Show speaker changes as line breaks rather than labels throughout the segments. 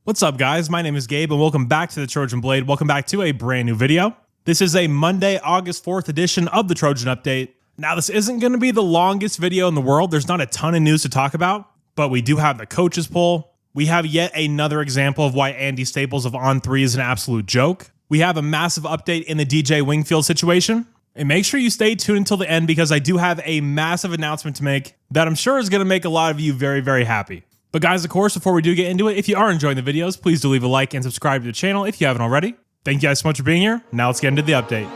What's up, guys? My name is Gabe and welcome back to the Trojan Blade. Welcome back to a brand new video. This is a Monday, August 4th edition of the Trojan Update. Now, this isn't going to be the longest video in the world. There's not a ton of news to talk about, but we do have the coaches poll. We have yet another example of why Andy Staples of On3 is an absolute joke. We have a massive update in the DJ Wingfield situation. And make sure you stay tuned until the end because I do have a massive announcement to make that I'm sure is going to make a lot of you very, very happy. But guys, of course, before we do get into it, if you are enjoying the videos, please do leave a like and subscribe to the channel if you haven't already. Thank you guys so much for being here. Now let's get into the update.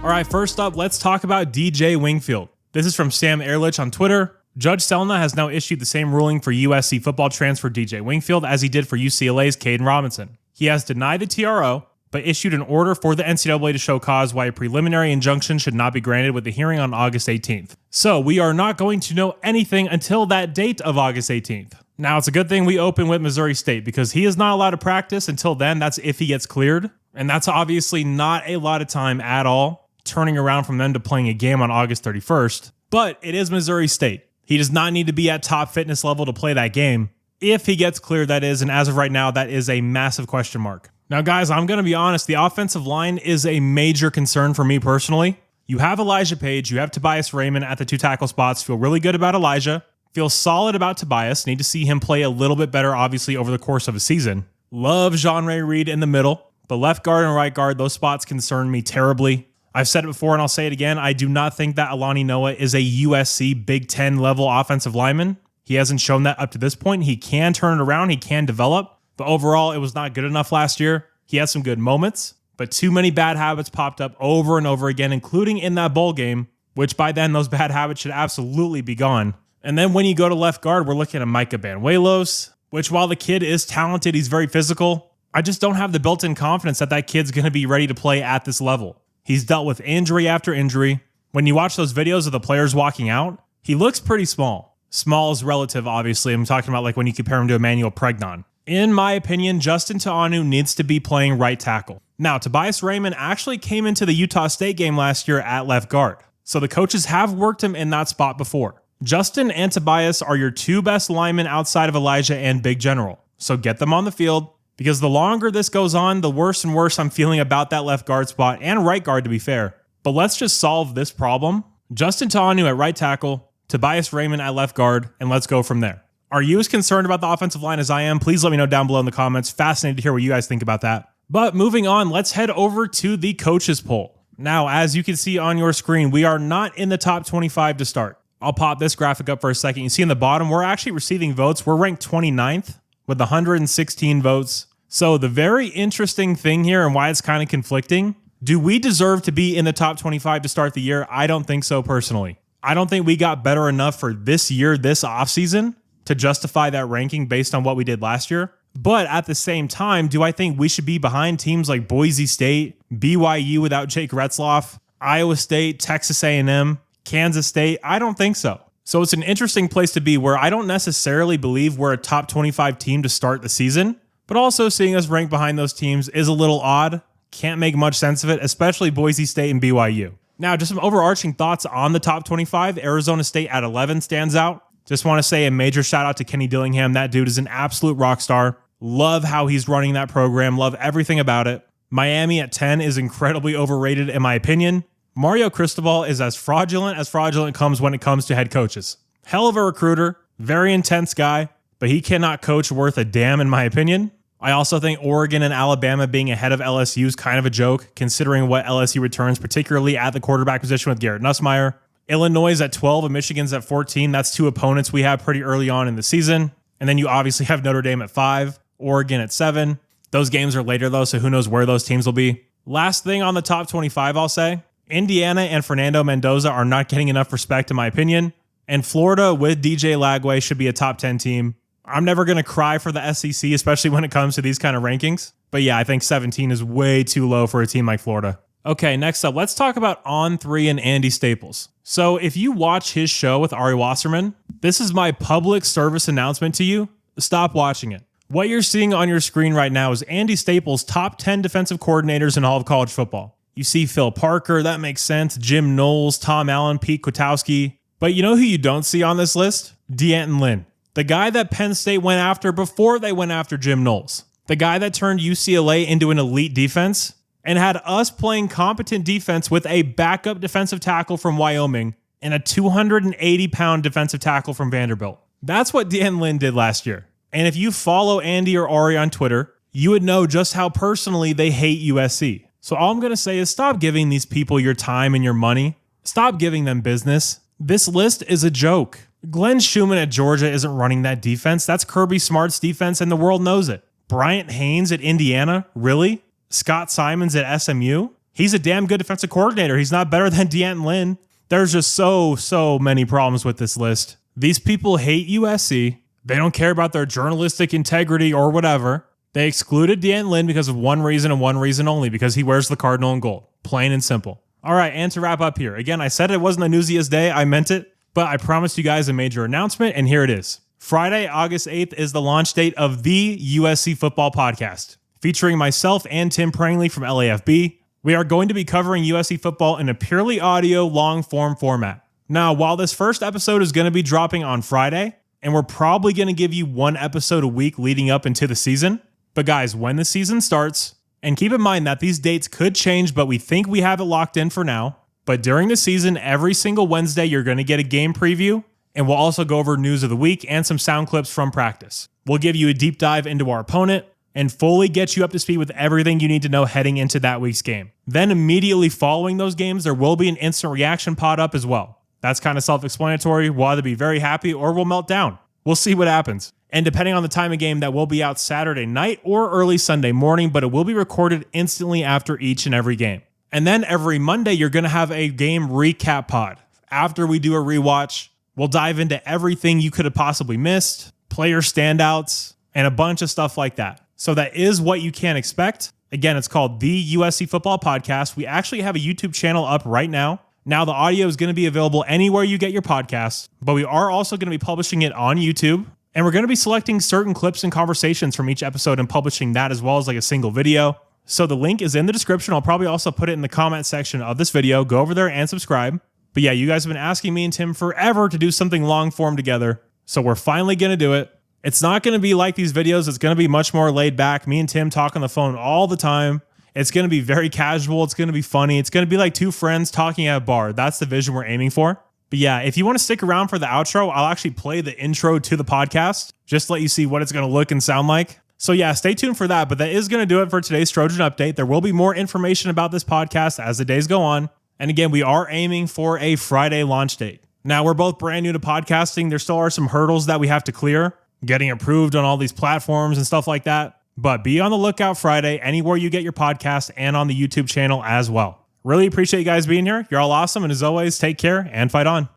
All right, first up, let's talk about DJ Wingfield. This is from Sam Ehrlich on Twitter. Judge Selna has now issued the same ruling for USC football transfer DJ Wingfield as he did for UCLA's Caden Robinson. He has denied the TRO, but issued an order for the NCAA to show cause why a preliminary injunction should not be granted with the hearing on August 18th. So we are not going to know anything until that date of August 18th. Now, it's a good thing we open with Missouri State because he is not allowed to practice until then. That's if he gets cleared. And that's obviously not a lot of time at all, turning around from them to playing a game on August 31st. But it is Missouri State. He does not need to be at top fitness level to play that game. If he gets cleared, that is. And as of right now, that is a massive question mark. Now, guys, I'm going to be honest. The offensive line is a major concern for me personally. You have Elijah Page. You have Tobias Raymond at the two tackle spots. Feel really good about Elijah. Feel solid about Tobias. Need to see him play a little bit better, obviously, over the course of a season. Love Jean-Ray Reed in the middle. But left guard and right guard, those spots concern me terribly. I've said it before and I'll say it again. I do not think that Alani Noah is a USC Big Ten level offensive lineman. He hasn't shown that up to this point. He can turn it around. He can develop. But overall, it was not good enough last year. He had some good moments, but too many bad habits popped up over and over again, including in that bowl game, which by then those bad habits should absolutely be gone. And then when you go to left guard, we're looking at Micah Banuelos, which while the kid is talented, he's very physical. I just don't have the built-in confidence that that kid's going to be ready to play at this level. He's dealt with injury after injury. When you watch those videos of the players walking out, he looks pretty small. Small is relative, obviously. I'm talking about like when you compare him to Emmanuel Pregnon. In my opinion, Justin Ta'anu needs to be playing right tackle. Now, Tobias Raymond actually came into the Utah State game last year at left guard, so the coaches have worked him in that spot before. Justin and Tobias are your two best linemen outside of Elijah and Big General, so get them on the field, because the longer this goes on, the worse and worse I'm feeling about that left guard spot and right guard, to be fair. But let's just solve this problem. Justin Ta'anu at right tackle, Tobias Raymond at left guard, and let's go from there. Are you as concerned about the offensive line as I am? Please let me know down below in the comments. Fascinated to hear what you guys think about that. But moving on, let's head over to the coaches poll. Now, as you can see on your screen, we are not in the top 25 to start. I'll pop this graphic up for a second. You see in the bottom, we're actually receiving votes. We're ranked 29th with 116 votes. So the very interesting thing here and why it's kind of conflicting, do we deserve to be in the top 25 to start the year? I don't think so personally. I don't think we got better enough for this year, this offseason, to justify that ranking based on what we did last year. But at the same time, do I think we should be behind teams like Boise State, BYU without Jake Retzloff, Iowa State, Texas A&M, Kansas State? I don't think so. So it's an interesting place to be where I don't necessarily believe we're a top 25 team to start the season, but also seeing us ranked behind those teams is a little odd. Can't make much sense of it, especially Boise State and BYU. Now, just some overarching thoughts on the top 25. Arizona State at 11 stands out. Just want to say a major shout out to Kenny Dillingham. That dude is an absolute rock star. Love how he's running that program. Love everything about it. Miami at 10 is incredibly overrated in my opinion. Mario Cristobal is as fraudulent comes when it comes to head coaches. Hell of a recruiter, very intense guy, but he cannot coach worth a damn in my opinion. I also think Oregon and Alabama being ahead of LSU is kind of a joke, considering what LSU returns, particularly at the quarterback position with Garrett Nussmeier. Illinois is at 12 and Michigan's at 14. That's two opponents we have pretty early on in the season. And then you obviously have Notre Dame at 5, Oregon at 7. Those games are later though, so who knows where those teams will be. Last thing on the top 25, I'll say, Indiana and Fernando Mendoza are not getting enough respect in my opinion. And Florida with DJ Lagway should be a top 10 team. I'm never going to cry for the SEC, especially when it comes to these kind of rankings. But yeah, I think 17 is way too low for a team like Florida. Okay, next up, let's talk about On3 and Andy Staples. So if you watch his show with Ari Wasserman, this is my public service announcement to you. Stop watching it. What you're seeing on your screen right now is Andy Staples' top 10 defensive coordinators in all of college football. You see Phil Parker, that makes sense. Jim Knowles, Tom Allen, Pete Kwiatkowski. But you know who you don't see on this list? D'Anton Lynn. The guy that Penn State went after before they went after Jim Knowles. The guy that turned UCLA into an elite defense and had us playing competent defense with a backup defensive tackle from Wyoming and a 280-pound defensive tackle from Vanderbilt. That's what D'Anton Lynn did last year. And if you follow Andy or Ari on Twitter, you would know just how personally they hate USC. So all I'm going to say is stop giving these people your time and your money. Stop giving them business. This list is a joke. Glenn Schumann at Georgia isn't running that defense. That's Kirby Smart's defense, and the world knows it. Bryant Haynes at Indiana? Really? Scott Simons at SMU? He's a damn good defensive coordinator. He's not better than D'Anton Lynn. There's just so many problems with this list. These people hate USC. They don't care about their journalistic integrity or whatever. They excluded D'Anton Lynn because of one reason and one reason only, because he wears the Cardinal in gold. Plain and simple. All right, and to wrap up here. Again, I said it wasn't the newsiest day. I meant it. But I promised you guys a major announcement, and here it is. Friday, August 8th is the launch date of the USC Football Podcast, featuring myself and Tim Prangley from LAFB. We are going to be covering USC football in a purely audio, long-form format. Now, while this first episode is going to be dropping on Friday, and we're probably going to give you one episode a week leading up into the season, but guys, when the season starts, and keep in mind that these dates could change, but we think we have it locked in for now. But during the season, every single Wednesday, you're going to get a game preview, and we'll also go over news of the week and some sound clips from practice. We'll give you a deep dive into our opponent and fully get you up to speed with everything you need to know heading into that week's game. Then immediately following those games, there will be an instant reaction pod up as well. That's kind of self-explanatory. We'll either be very happy or we'll melt down. We'll see what happens. And depending on the time of game, that will be out Saturday night or early Sunday morning, but it will be recorded instantly after each and every game. And then every Monday, you're going to have a game recap pod. After we do a rewatch, we'll dive into everything you could have possibly missed, player standouts, and a bunch of stuff like that. So that is what you can expect. Again, it's called the USC Football Podcast. We actually have a YouTube channel up right now. Now, the audio is going to be available anywhere you get your podcasts, but we are also going to be publishing it on YouTube. And we're going to be selecting certain clips and conversations from each episode and publishing that as well as like a single video. So the link is in the description. I'll probably also put it in the comment section of this video. Go over there and subscribe. But yeah, you guys have been asking me and Tim forever to do something long form together. So we're finally going to do it. It's not going to be like these videos. It's going to be much more laid back. Me and Tim talk on the phone all the time. It's going to be very casual. It's going to be funny. It's going to be like two friends talking at a bar. That's the vision we're aiming for. But yeah, if you want to stick around for the outro, I'll actually play the intro to the podcast just to let you see what it's going to look and sound like. So yeah, stay tuned for that. But that is going to do it for today's Trojan update. There will be more information about this podcast as the days go on. And again, we are aiming for a Friday launch date. Now, we're both brand new to podcasting. There still are some hurdles that we have to clear, getting approved on all these platforms and stuff like that. But be on the lookout Friday, anywhere you get your podcast and on the YouTube channel as well. Really appreciate you guys being here. You're all awesome. And as always, take care and fight on.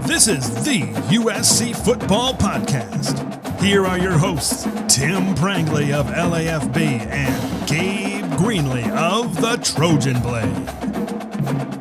This is the USC Football Podcast. Here are your hosts, Tim Prangley of LAFB and Gabe Greenlee of the Trojan Blade.